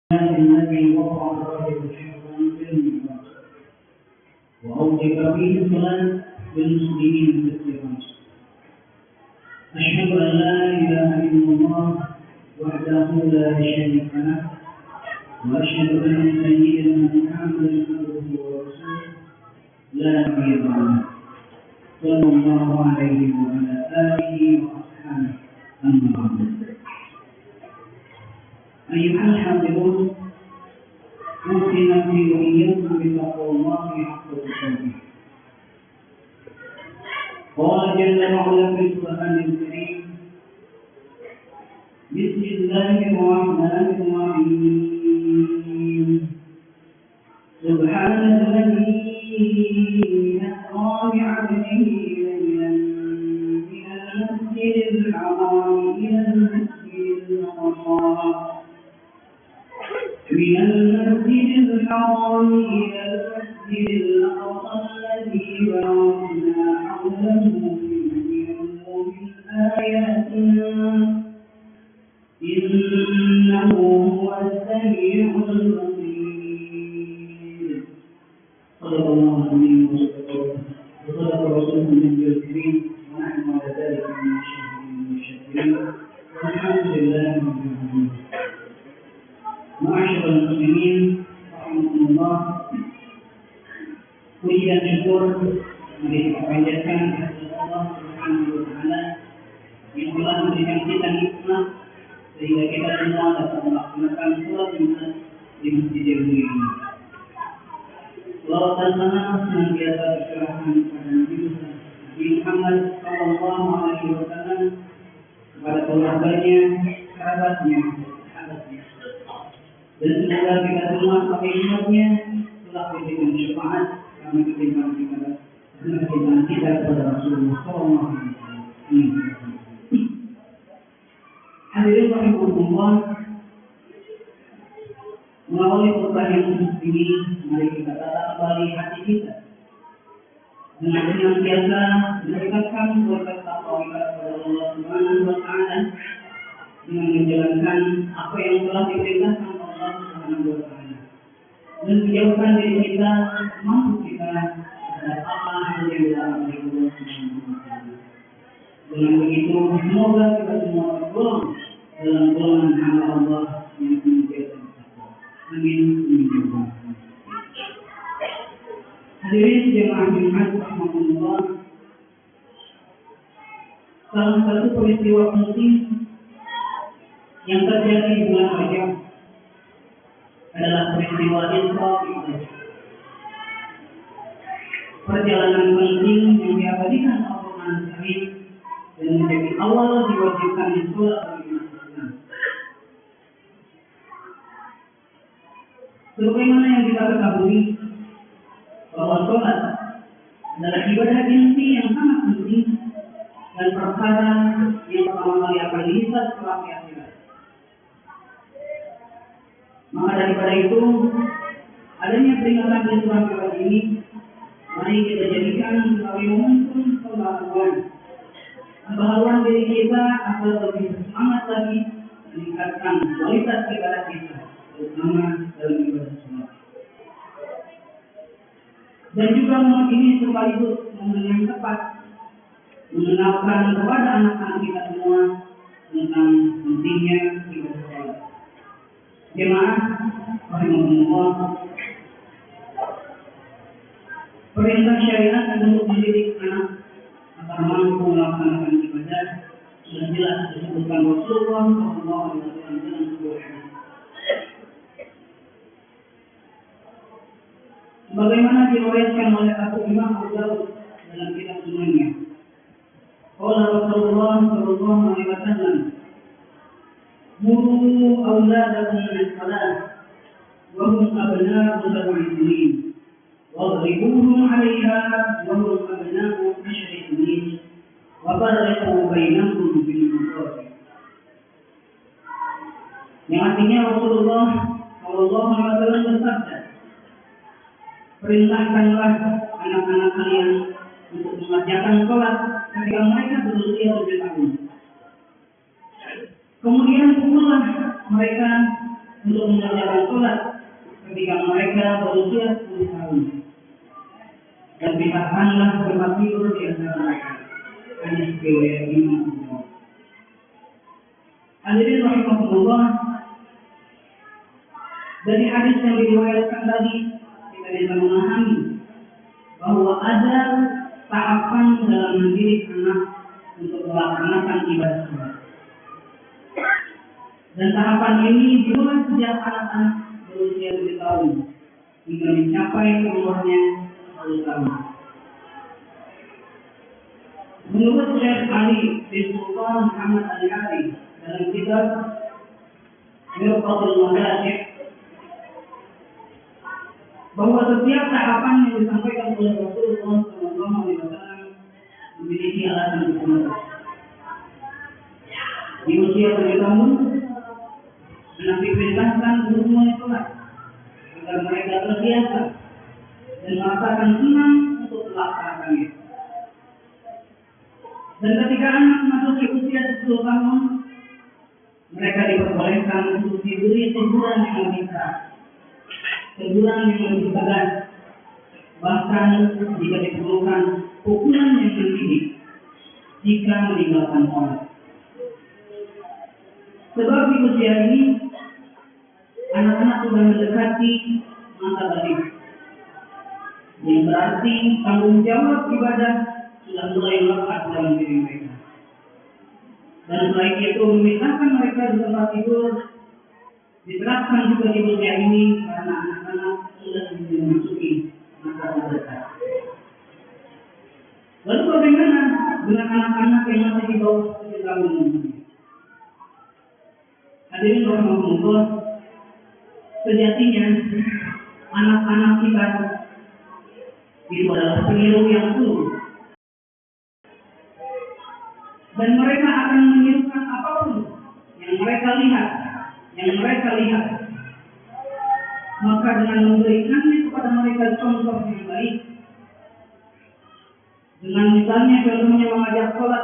الذي وقع الرجل حفظا بالميقات وأوجب فيه الصلاة للمسلمين بالاتفاق. أشهد أن لا إله إلا الله وحده لا شريك له وأشهد أن سيدنا محمدا عبده ورسوله لا نبي بعده صلى الله عليه وعلى آله وأصحابه أما بعد. أيها الحاضرون، أوصي نفسي وإياكم بتقوى الله حق تقاته. قال جل وعلا في القرآن الكريم: بسم الله الرحمن الرحيم. سبحان الذي أسرى بعبده ليلا من المسجد الحرام إلى المسجد الأقصى الذي باركنا حوله لنريه من آياتنا إنه هو السميع البصير. صدق الله العظيم وصدق رسوله النبي الكريم ونحن على ذلك من الشاهدين والشاكرين والحمد لله رب العالمين. Ma'asyiral muslimin rahimakumullah, puji dan syukur mari kita panjatkan kepada Allah Subhanahu wa taala yang telah memberikan kita nikmat sehingga kita semua dapat melaksanakan salat Jumat di masjid yang mulia ini. Salawat dan salam senantiasa tercurahkan kepada Nabi Muhammad sallallahu alaihi wasallam, kepada keluarganya, kerabatnya, dan semoga kita semua sebagai umatnya telah diberikan syafaat karena kecintaan kita kepada Rasulullah SAW. Hadirin rahimahullah, melalui khutbah yang ini mari kita tata kembali hati kita dengan senantiasa mendekatkan berkat takwa kita kepada Allah Subhanahu wa taala dengan menjalankan apa yang telah diperintahkan Allah Subhanahu wa taala dan menjauhkan diri kita, mampu kita terhadap apa yang dilarang oleh Allah Subhanahu wa taala. Dengan begitu semoga kita semua tergolong dalam golongan hamba Allah yang senantiasa bertakwa. Amin. Hadirin jemaah Jumat rahimahullah, salah satu peristiwa penting yang terjadi di bulan Rajab adalah peristiwa Isra Mi'raj. Perjalanan penting yang diabadikan Al-Quran Karim dan menjadi awal diwajibkan di sholat bagi umat Islam. Sebagaimana yang kita ketahui bahwa sholat adalah ibadah inti yang sangat penting dan perkara yang pertama kali akan dihisab setelah akhirat. Maka daripada itu, adanya peringatan di surat Al-Quran ini, mari kita jadikan sebagai momentum pembaharuan diri kita agar lebih semangat lagi meningkatkan kualitas ibadah kita, terutama dalam ibadah sholat. Dan juga momen ini sekaligus momen yang tepat mengenalkan kepada anak-anak kita semua tentang pentingnya ibadah sholat. Jemaah rahimahullah, perintah syariat untuk mendidik anak agar mampu melaksanakan ibadah sudah jelas disebutkan Rasulullah sallallahu alaihi wasallam dalam sebuah hadis. Sebagaimana diriwayatkan oleh Imam Abu Dawud dalam kitab Sunannya. Qala Rasulullah sallallahu alaihi wasallam: Muru awladakum bis-salah wa hum abna'u 7 sinin wadribuhum 'alayha wa hum abna'u 10 sinin wa farriqu bainahum bil madaji. Yang artinya Rasulullah sallallahu alaihi wasallam bersabda, perintahkanlah anak-anak kalian untuk mengerjakan sholat ketika mereka berusia 7 tahun. Kemudian pukullah mereka untuk mengerjakan sholat ketika mereka berusia 10 tahun. Dan pisahkanlah tempat tidur di antara mereka. Hanya riwayat Imam Muslim. Hadirin rahimahullah, dari hadis yang diriwayatkan tadi kita bisa memahami bahwa ada tahapan dalam mendidik anak untuk melaksanakan ibadah sholat. Dan tahapan ini dimulai sejak anak-anak berusia 7 tahun hingga mencapai umurnya 10 tahun. Menurut Syekh Ali bin Sultan Muhammad Al-Hadi dalam kitab Mirqatul Madajih, bahwa setiap tahapan yang disampaikan oleh Rasulullah SAW memiliki alasan utama. Di usia 7 tahun, anak diperintahkan untuk mulai sholat agar mereka terbiasa dan merasakan senang untuk melaksanakannya. Dan ketika anak memasuki usia 10 tahun, mereka diperbolehkan untuk diberi teguran yang lebih keras, teguran yang lebih tegas, bahkan jika diperlukan hukuman yang mendidik jika meninggalkan sholat. Sebab di usia ini anak-anak sudah mendekati masa balik, yang berarti tanggung jawab ibadah sudah mulai melekat dalam diri mereka. Dan selain itu memisahkan mereka di tempat tidur diterapkan juga di usia ini karena anak-anak sudah memasuki masa dekat. Lalu bagaimana dengan anak-anak yang masih di bawah 7 tahun? Hadirin rahimahullah, sejatinya anak-anak kita itu adalah peniru yang tulus, dan mereka akan menirukan apapun yang mereka lihat. Maka dengan memberikannya kepada mereka contoh yang baik, dengan misalnya contohnya mengajak sholat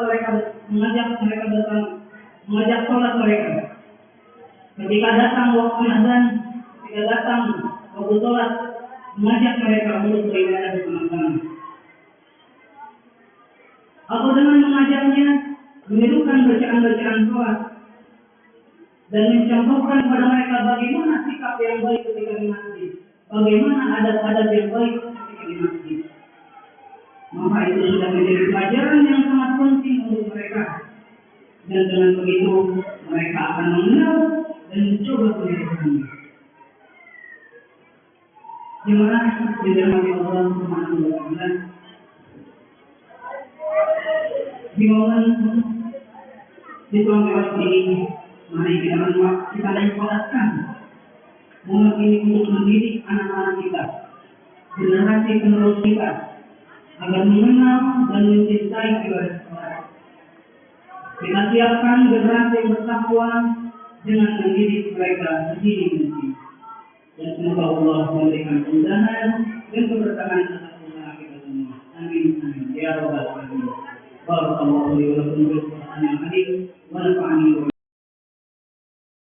mereka, ketika datang waktu azan, ketika datang waktu sholat, mengajak mereka untuk beribadah bersama-sama. Atau dengan mengajarnya menirukan bacaan-bacaan sholat dan mencontohkan kepada mereka bagaimana sikap yang baik ketika di masjid, bagaimana adab-adab yang baik ketika di masjid. Maka itu sudah menjadi pelajaran yang sangat penting untuk mereka. Dan dengan begitu mereka akan mengenal dan mencoba menirukannya. Jemaah dirahmati Allah Subhanahu wa Ta'ala, di momen Islam ini, mari kita manfaatkan momen ini untuk mendidik anak-anak kita, generasi penerus kita, agar mengenal dan mencintai ibadah sholat. Kita siapkan generasi yang bertakwa dengan mendidik mereka sedini mungkin. Dan semoga Allah memberikan kemudahan dan keberkahan atas usaha kita semua. Amin amin ya rabbal alamin. Barakallahu li wa lakum bil Qur'anil karim wa nafa'ani